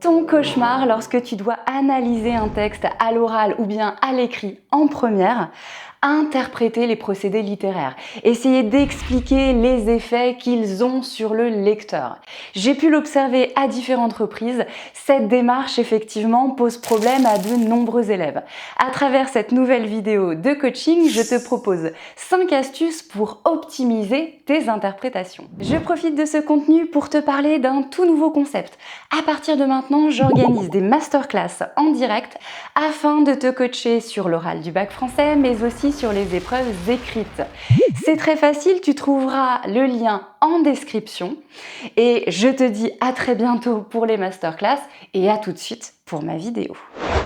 Ton cauchemar lorsque tu dois analyser un texte à l'oral ou bien à l'écrit en première, interpréter les procédés littéraires, essayer d'expliquer les effets qu'ils ont sur le lecteur. J'ai pu l'observer à différentes reprises, cette démarche effectivement pose problème à de nombreux élèves. À travers cette nouvelle vidéo de coaching, je te propose 5 astuces pour optimiser tes interprétations. Je profite de ce contenu pour te parler d'un tout nouveau concept. À partir de maintenant, j'organise des masterclass en direct afin de te coacher sur l'oral du bac français, mais aussi sur les épreuves écrites. C'est très facile, tu trouveras le lien en description. Et je te dis à très bientôt pour les masterclass et à tout de suite pour ma vidéo.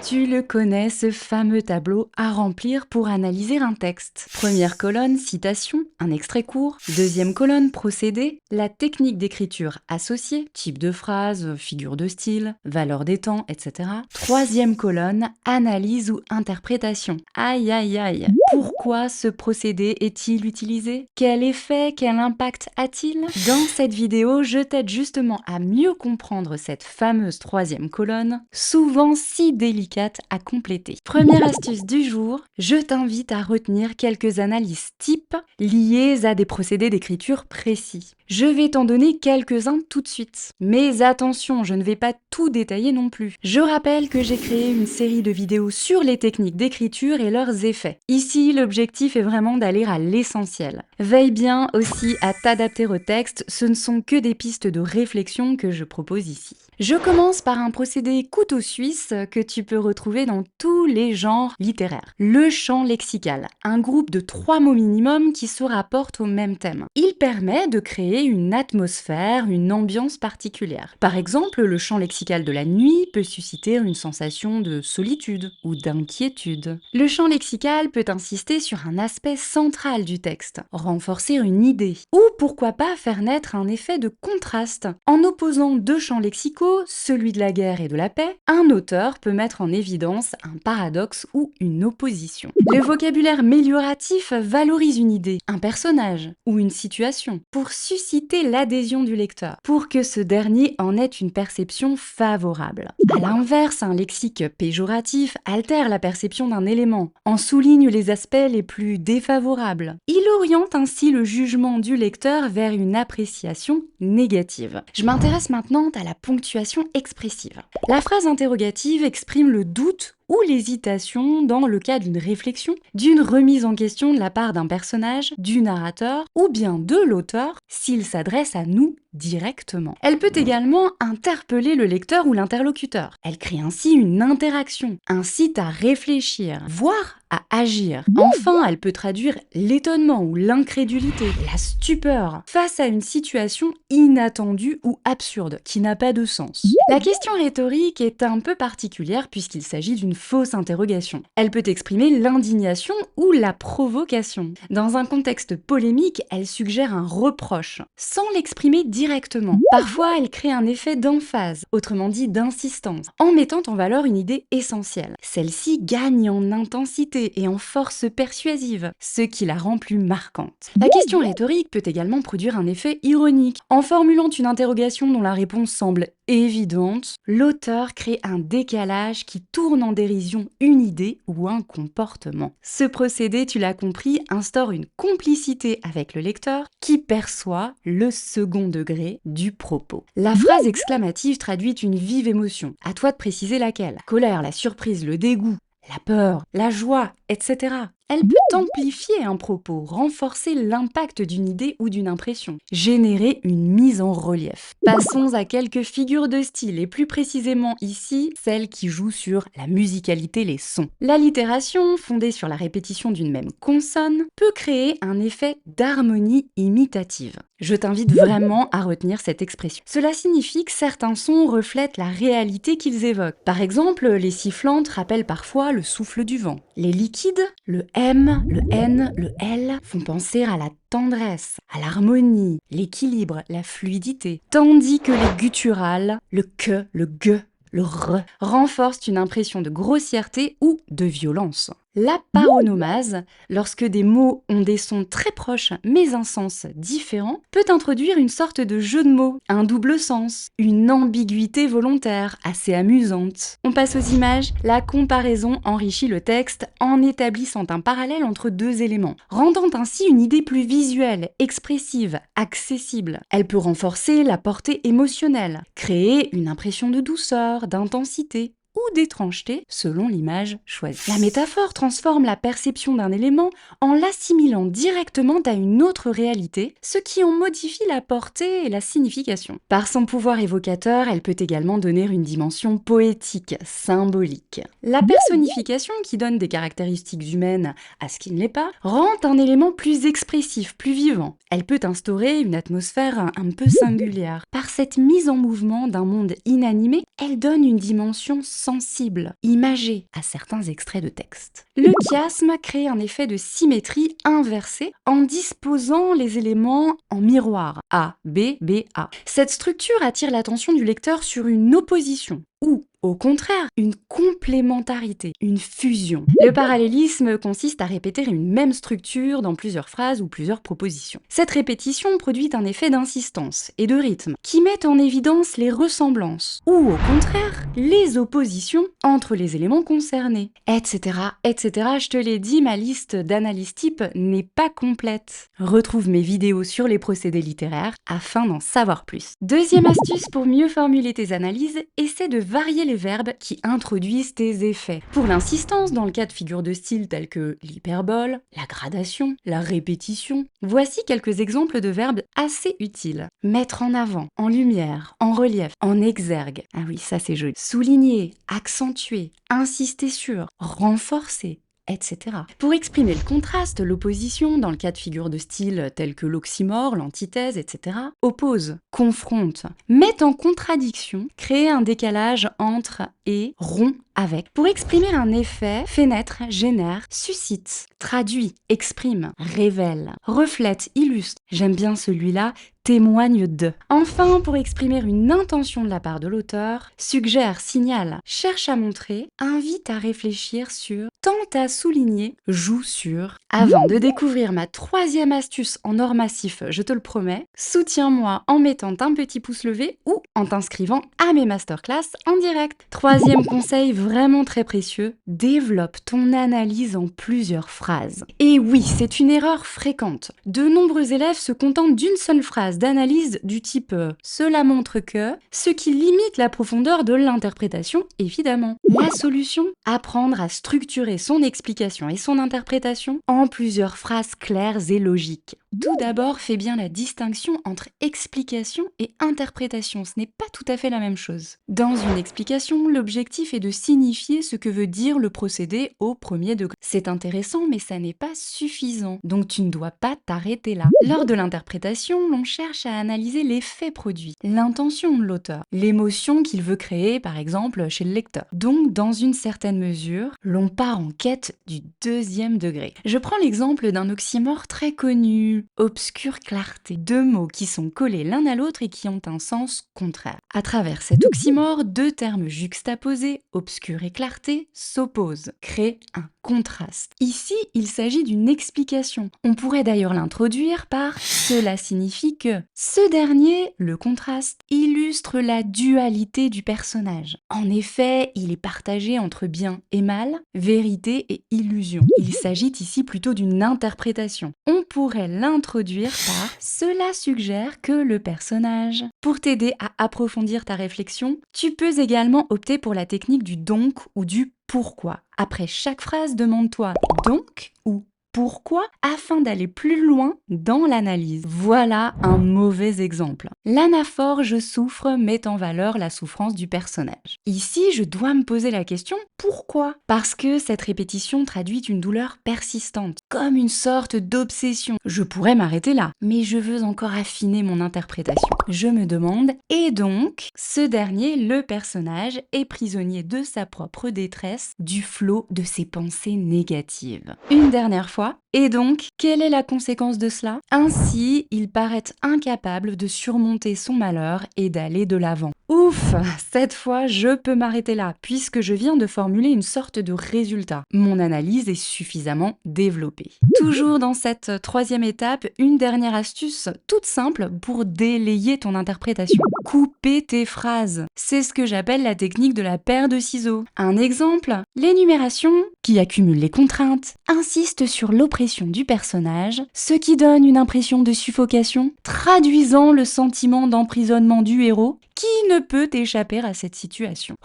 Tu le connais, ce fameux tableau à remplir pour analyser un texte. Première colonne, citation, un extrait court. Deuxième colonne, procédé, la technique d'écriture associée, type de phrase, figure de style, valeur des temps, etc. Troisième colonne, analyse ou interprétation. Aïe aïe aïe. Pourquoi ce procédé est-il utilisé? Quel effet, quel impact a-t-il? Dans cette vidéo, je t'aide justement à mieux comprendre cette fameuse troisième colonne, souvent si délicate à compléter. Première astuce du jour, je t'invite à retenir quelques analyses types liées à des procédés d'écriture précis. Je vais t'en donner quelques-uns tout de suite. Mais attention, je ne vais pas tout détailler non plus. Je rappelle que j'ai créé une série de vidéos sur les techniques d'écriture et leurs effets. Ici, l'objectif est vraiment d'aller à l'essentiel. Veille bien aussi à t'adapter au texte, ce ne sont que des pistes de réflexion que je propose ici. Je commence par un procédé couteau suisse que tu peux retrouver dans tous les genres littéraires. Le champ lexical, un groupe de 3 mots minimum qui se rapportent au même thème. Il permet de créer une atmosphère, une ambiance particulière. Par exemple, le champ lexical de la nuit peut susciter une sensation de solitude ou d'inquiétude. Le champ lexical peut insister sur un aspect central du texte, renforcer une idée, ou pourquoi pas faire naître un effet de contraste. En opposant deux champs lexicaux, celui de la guerre et de la paix, un auteur peut mettre en évidence un paradoxe ou une opposition. Le vocabulaire mélioratif valorise une idée, un personnage ou une situation pour susciter l'adhésion du lecteur, pour que ce dernier en ait une perception favorable. À l'inverse, un lexique péjoratif altère la perception d'un élément, en souligne les aspects les plus défavorables. Il oriente ainsi le jugement du lecteur vers une appréciation négative. Je m'intéresse maintenant à la ponctuation expressive. La phrase interrogative exprime le doute ou l'hésitation dans le cas d'une réflexion, d'une remise en question de la part d'un personnage, du narrateur ou bien de l'auteur s'il s'adresse à nous directement. Elle peut également interpeller le lecteur ou l'interlocuteur. Elle crée ainsi une interaction, incite à réfléchir, voire à agir. Enfin, elle peut traduire l'étonnement ou l'incrédulité, la stupeur face à une situation inattendue ou absurde qui n'a pas de sens. La question rhétorique est un peu particulière puisqu'il s'agit d'une fausse interrogation. Elle peut exprimer l'indignation ou la provocation. Dans un contexte polémique, elle suggère un reproche, sans l'exprimer directement. Parfois, elle crée un effet d'emphase, autrement dit d'insistance, en mettant en valeur une idée essentielle. Celle-ci gagne en intensité et en force persuasive, ce qui la rend plus marquante. La question rhétorique peut également produire un effet ironique. En formulant une interrogation dont la réponse semble évidente, l'auteur crée un décalage qui tourne en dérision une idée ou un comportement. Ce procédé, tu l'as compris, instaure une complicité avec le lecteur qui perçoit le second degré du propos. La phrase exclamative traduit une vive émotion. À toi de préciser laquelle. La colère, la surprise, le dégoût, la peur, la joie, etc. Elle peut amplifier un propos, renforcer l'impact d'une idée ou d'une impression, générer une mise en relief. Passons à quelques figures de style, et plus précisément ici, celles qui jouent sur la musicalité, les sons. L'allitération, fondée sur la répétition d'une même consonne, peut créer un effet d'harmonie imitative. Je t'invite vraiment à retenir cette expression. Cela signifie que certains sons reflètent la réalité qu'ils évoquent. Par exemple, les sifflantes rappellent parfois le souffle du vent. Les liquides, le M, le N, le L, font penser à la tendresse, à l'harmonie, l'équilibre, la fluidité. Tandis que les gutturales, le que, le gue, le re, renforcent une impression de grossièreté ou de violence. La paronomase, lorsque des mots ont des sons très proches mais un sens différent, peut introduire une sorte de jeu de mots, un double sens, une ambiguïté volontaire assez amusante. On passe aux images. La comparaison enrichit le texte en établissant un parallèle entre deux éléments, rendant ainsi une idée plus visuelle, expressive, accessible. Elle peut renforcer la portée émotionnelle, créer une impression de douceur, d'intensité ou d'étrangeté selon l'image choisie. La métaphore transforme la perception d'un élément en l'assimilant directement à une autre réalité, ce qui en modifie la portée et la signification. Par son pouvoir évocateur, elle peut également donner une dimension poétique, symbolique. La personnification, qui donne des caractéristiques humaines à ce qui ne l'est pas, rend un élément plus expressif, plus vivant. Elle peut instaurer une atmosphère un peu singulière. Par cette mise en mouvement d'un monde inanimé, elle donne une dimension sensible, imagée à certains extraits de texte. Le chiasme crée un effet de symétrie inversée en disposant les éléments en miroir, A, B, B, A. Cette structure attire l'attention du lecteur sur une opposition ou, au contraire, une complémentarité, une fusion. Le parallélisme consiste à répéter une même structure dans plusieurs phrases ou plusieurs propositions. Cette répétition produit un effet d'insistance et de rythme qui met en évidence les ressemblances ou, au contraire, les oppositions entre les éléments concernés, etc., etc. Je te l'ai dit, ma liste d'analyses type n'est pas complète. Retrouve mes vidéos sur les procédés littéraires afin d'en savoir plus. Deuxième astuce pour mieux formuler tes analyses, essaie de varier les verbes qui introduisent tes effets. Pour l'insistance, dans le cas de figures de style telles que l'hyperbole, la gradation, la répétition, voici quelques exemples de verbes assez utiles. Mettre en avant, en lumière, en relief, en exergue. Ah oui, ça c'est joli. Souligner, accentuer, insister sur, renforcer, etc. Pour exprimer le contraste, l'opposition, dans le cas de figures de style telles que l'oxymore, l'antithèse, etc., oppose, confronte, met en contradiction, crée un décalage entre et, rompt avec. Pour exprimer un effet, fait naître, génère, suscite, traduit, exprime, révèle, reflète, illustre. J'aime bien celui-là, témoigne de. Enfin, pour exprimer une intention de la part de l'auteur, suggère, signale, cherche à montrer, invite à réfléchir sur, tente à souligner, joue sur. Avant de découvrir ma troisième astuce en or massif, je te le promets, soutiens-moi en mettant un petit pouce levé ou en t'inscrivant à mes masterclass en direct. Troisième conseil vraiment très précieux, développe ton analyse en plusieurs phrases. Et oui, c'est une erreur fréquente. De nombreux élèves se contentent d'une seule phrase d'analyse du type cela montre que, ce qui limite la profondeur de l'interprétation, évidemment. La solution, apprendre à structurer son explication et son interprétation en plusieurs phrases claires et logiques. Tout d'abord, fais bien la distinction entre explication et interprétation. Ce n'est pas tout à fait la même chose. Dans une explication, l'objectif est de signifier ce que veut dire le procédé au premier degré. C'est intéressant, mais ça n'est pas suffisant. Donc tu ne dois pas t'arrêter là. Lors de l'interprétation, l'on cherche à analyser l'effet produit, l'intention de l'auteur, l'émotion qu'il veut créer, par exemple, chez le lecteur. Donc, dans une certaine mesure, l'on part en quête du deuxième degré. Je prends l'exemple d'un oxymore très connu, obscure clarté. Deux mots qui sont collés l'un à l'autre et qui ont un sens contraire. À travers cet oxymore, deux termes juxtaposés, obscure et clarté, s'opposent, créent un contraste. Ici, il s'agit d'une explication. On pourrait d'ailleurs l'introduire par « cela signifie que ». Ce dernier, le contraste, illustre la dualité du personnage. En effet, il est partagé entre bien et mal, vérité et illusion. Il s'agit ici plutôt d'une interprétation. On pourrait l'introduire par « cela suggère que le personnage ». Pour t'aider à approfondir ta réflexion, tu peux également opter pour la technique du donc ou du pourquoi. Après chaque phrase, demande-toi donc ou pourquoi afin d'aller plus loin dans l'analyse. Voilà un mauvais exemple. L'anaphore « je souffre » met en valeur la souffrance du personnage. Ici, je dois me poser la question pourquoi? Parce que cette répétition traduit une douleur persistante, comme une sorte d'obsession. Je pourrais m'arrêter là, mais je veux encore affiner mon interprétation. Je me demande, et donc, ce dernier, le personnage, est prisonnier de sa propre détresse, du flot de ses pensées négatives. Une dernière fois, et donc, quelle est la conséquence de cela? Ainsi, il paraît incapable de surmonter son malheur et d'aller de l'avant. Ouf, cette fois, je peux m'arrêter là, puisque je viens de formuler une sorte de résultat. Mon analyse est suffisamment développée. Toujours dans cette troisième étape, une dernière astuce toute simple pour délayer ton interprétation. Couper tes phrases. C'est ce que j'appelle la technique de la paire de ciseaux. Un exemple, l'énumération, qui accumule les contraintes, insiste sur l'oppression du personnage, ce qui donne une impression de suffocation, traduisant le sentiment d'emprisonnement du héros qui ne peut échapper à cette situation.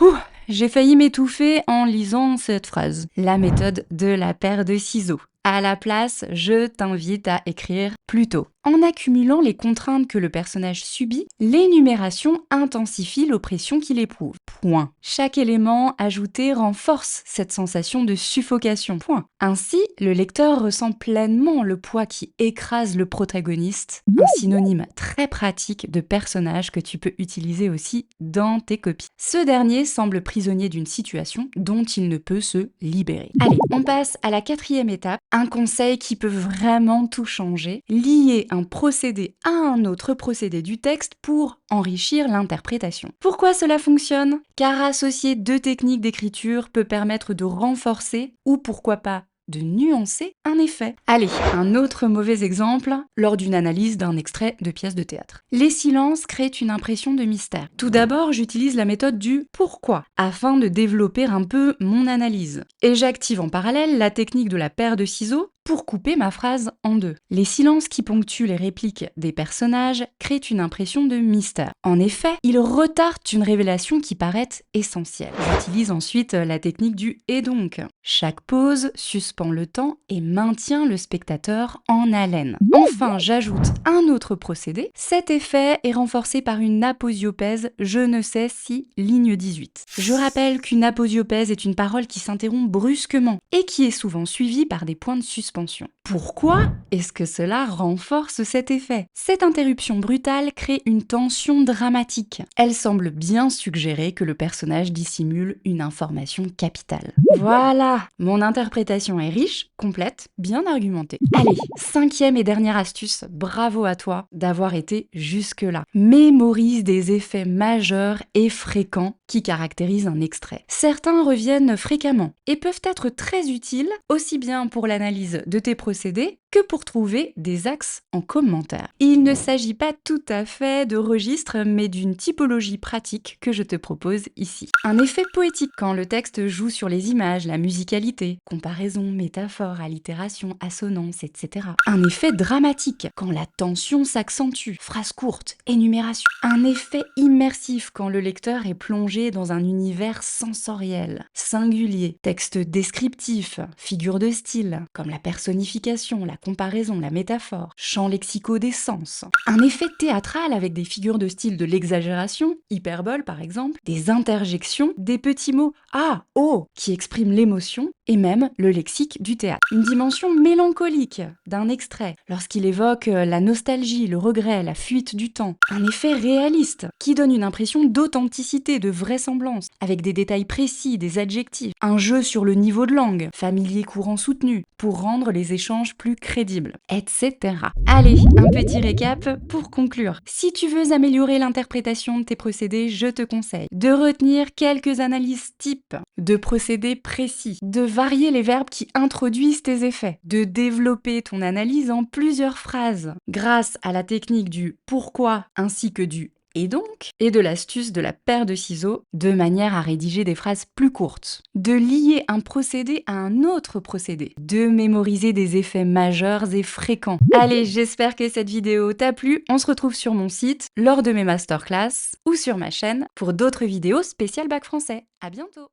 J'ai failli m'étouffer en lisant cette phrase. La méthode de la paire de ciseaux. À la place, je t'invite à écrire plus tôt. En accumulant les contraintes que le personnage subit, l'énumération intensifie l'oppression qu'il éprouve. Point. Chaque élément ajouté renforce cette sensation de suffocation. Point. Ainsi, le lecteur ressent pleinement le poids qui écrase le protagoniste, un synonyme très pratique de personnage que tu peux utiliser aussi dans tes copies. Ce dernier semble prisonnier d'une situation dont il ne peut se libérer. Allez, on passe à la quatrième étape, un conseil qui peut vraiment tout changer, lier un procédé à un autre procédé du texte pour enrichir l'interprétation. Pourquoi cela fonctionne? Car associer deux techniques d'écriture peut permettre de renforcer ou pourquoi pas de nuancer un effet. Allez, un autre mauvais exemple lors d'une analyse d'un extrait de pièce de théâtre. Les silences créent une impression de mystère. Tout d'abord, j'utilise la méthode du pourquoi afin de développer un peu mon analyse. Et j'active en parallèle la technique de la paire de ciseaux pour couper ma phrase en deux. Les silences qui ponctuent les répliques des personnages créent une impression de mystère. En effet, ils retardent une révélation qui paraît essentielle. J'utilise ensuite la technique du « et donc ». Chaque pause suspend le temps et maintient le spectateur en haleine. Enfin, j'ajoute un autre procédé. Cet effet est renforcé par une aposiopèse, je ne sais si, ligne 18. Je rappelle qu'une aposiopèse est une parole qui s'interrompt brusquement et qui est souvent suivie par des points de suspension. Pourquoi est-ce que cela renforce cet effet? Cette interruption brutale crée une tension dramatique. Elle semble bien suggérer que le personnage dissimule une information capitale. Voilà, mon interprétation est riche, complète, bien argumentée. Allez, cinquième et dernière astuce, bravo à toi d'avoir été jusque-là. Mémorise des effets majeurs et fréquents qui caractérisent un extrait. Certains reviennent fréquemment et peuvent être très utiles, aussi bien pour l'analyse de tes procédés que pour trouver des axes en commentaire. Il ne s'agit pas tout à fait de registre, mais d'une typologie pratique que je te propose ici. Un effet poétique quand le texte joue sur les images, la musicalité, comparaison, métaphore, allitération, assonance, etc. Un effet dramatique quand la tension s'accentue, phrase courte, énumération. Un effet immersif quand le lecteur est plongé dans un univers sensoriel, singulier, texte descriptif, figure de style, comme la personnification, la comparaison, la métaphore, champ lexicaux des sens. Un effet théâtral avec des figures de style de l'exagération, hyperbole par exemple, des interjections, des petits mots ah, oh, qui expriment l'émotion, et même le lexique du théâtre. Une dimension mélancolique d'un extrait, lorsqu'il évoque la nostalgie, le regret, la fuite du temps. Un effet réaliste, qui donne une impression d'authenticité, de vraisemblance, avec des détails précis, des adjectifs. Un jeu sur le niveau de langue, familier courant soutenu, pour rendre les échanges plus crédibles, etc. Allez, un petit récap pour conclure. Si tu veux améliorer l'interprétation de tes procédés, je te conseille de retenir quelques analyses types, de procédés précis, de varier les verbes qui introduisent tes effets, de développer ton analyse en plusieurs phrases, grâce à la technique du pourquoi ainsi que du et donc, et de l'astuce de la paire de ciseaux, de manière à rédiger des phrases plus courtes, de lier un procédé à un autre procédé, de mémoriser des effets majeurs et fréquents. Allez, j'espère que cette vidéo t'a plu. On se retrouve sur mon site, lors de mes masterclass, ou sur ma chaîne, pour d'autres vidéos spéciales bac français. À bientôt!